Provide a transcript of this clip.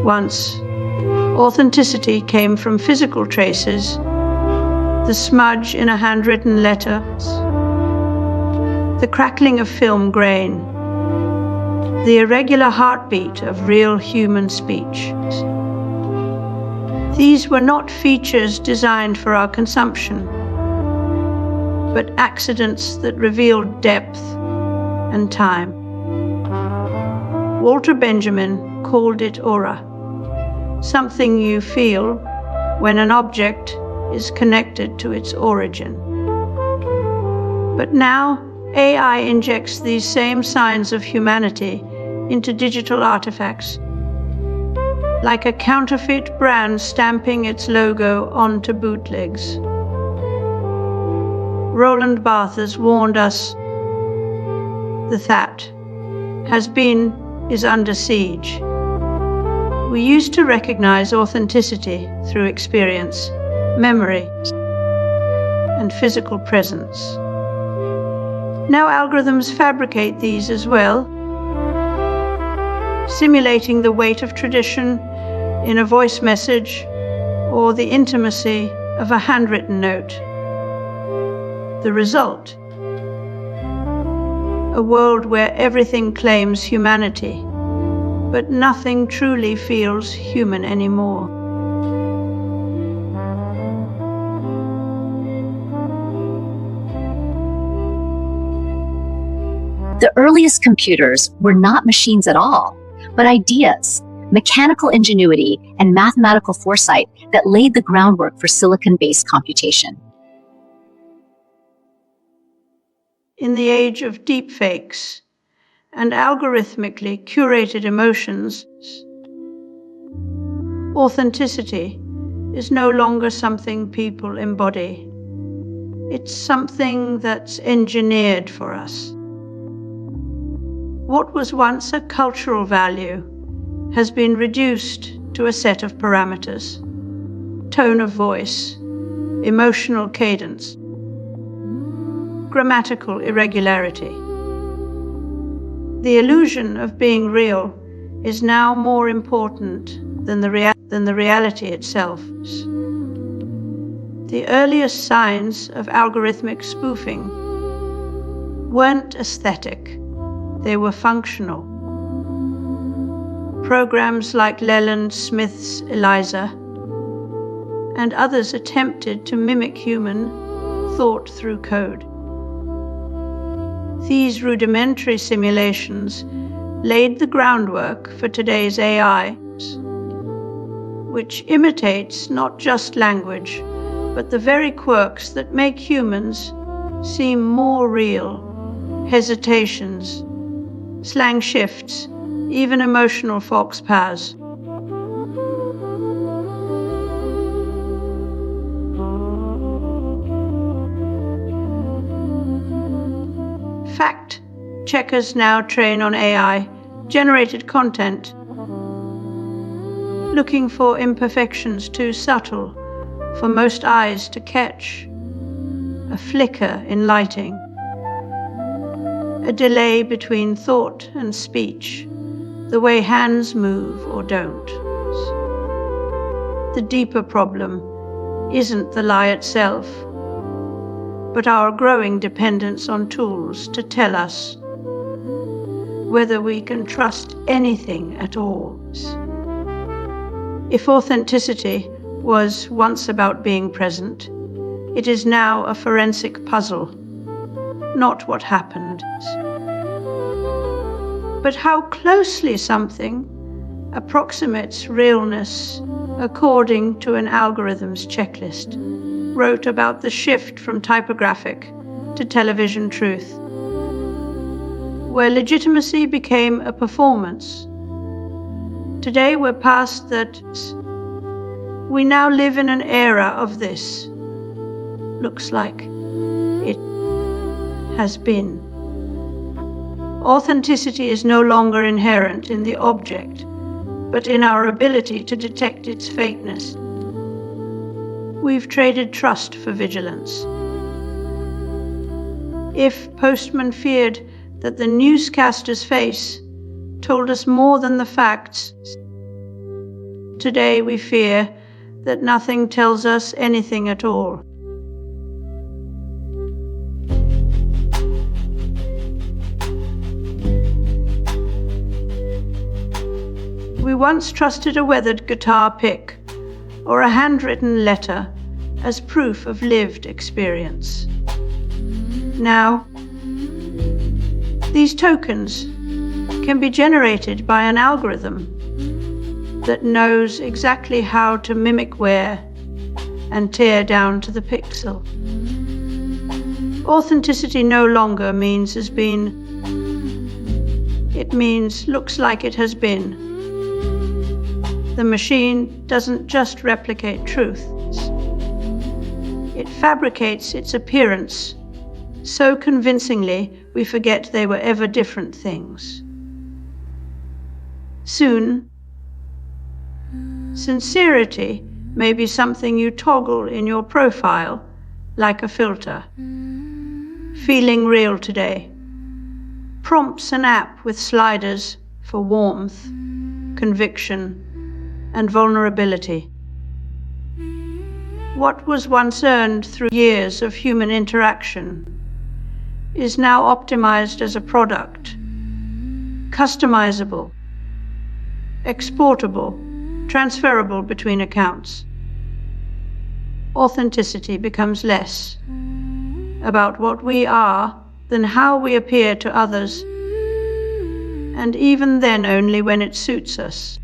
Once, authenticity came from physical traces, the smudge in a handwritten letter, the crackling of film grain, the irregular heartbeat of real human speech. These were not features designed for our consumption, but accidents that revealed depth and time. Walter Benjamin called it aura, something you feel when an object is connected to its origin. But now, AI injects these same signs of humanity into digital artifacts, like a counterfeit brand stamping its logo onto bootlegs. Roland Barthes warned us, the that has been is under siege. We used to recognize authenticity through experience, memory, and physical presence. Now algorithms fabricate these as well, simulating the weight of tradition in a voice message or the intimacy of a handwritten note. The result: a world where everything claims humanity, but nothing truly feels human anymore. The earliest computers were not machines at all, but ideas, mechanical ingenuity, and mathematical foresight that laid the groundwork for silicon-based computation. In the age of deepfakes and algorithmically curated emotions, authenticity is no longer something people embody. It's something that's engineered for us. What was once a cultural value has been reduced to a set of parameters: tone of voice, emotional cadence, grammatical irregularity. The illusion of being real is now more important than the reality itself. The earliest signs of algorithmic spoofing weren't aesthetic, they were functional. Programs like Leland Smith's Eliza and others attempted to mimic human thought through code. These rudimentary simulations laid the groundwork for today's AI, which imitates not just language, but the very quirks that make humans seem more real: hesitations, slang shifts, even emotional faux pas. Fact checkers now train on AI-generated content, looking for imperfections too subtle for most eyes to catch: a flicker in lighting, a delay between thought and speech, the way hands move or don't. The deeper problem isn't the lie itself, but our growing dependence on tools to tell us whether we can trust anything at all. If authenticity was once about being present, it is now a forensic puzzle, not what happened, but how closely something approximates realness according to an algorithm's checklist. Wrote about the shift from typographic to television truth, where legitimacy became a performance. Today we're past that. We now live in an era of this. Looks like it has been. Authenticity is no longer inherent in the object, but in our ability to detect its fakeness. We've traded trust for vigilance. If Postman feared that the newscaster's face told us more than the facts, today we fear that nothing tells us anything at all. We once trusted a weathered guitar pick or a handwritten letter as proof of lived experience. Now, these tokens can be generated by an algorithm that knows exactly how to mimic wear and tear down to the pixel. Authenticity no longer means has been. It means looks like it has been. The machine doesn't just replicate truth. It fabricates its appearance so convincingly we forget they were ever different things. Soon, sincerity may be something you toggle in your profile like a filter. Feeling real today prompts an app with sliders for warmth, conviction, and vulnerability. What was once earned through years of human interaction is now optimized as a product, customizable, exportable, transferable between accounts. Authenticity becomes less about what we are than how we appear to others, and even then only when it suits us.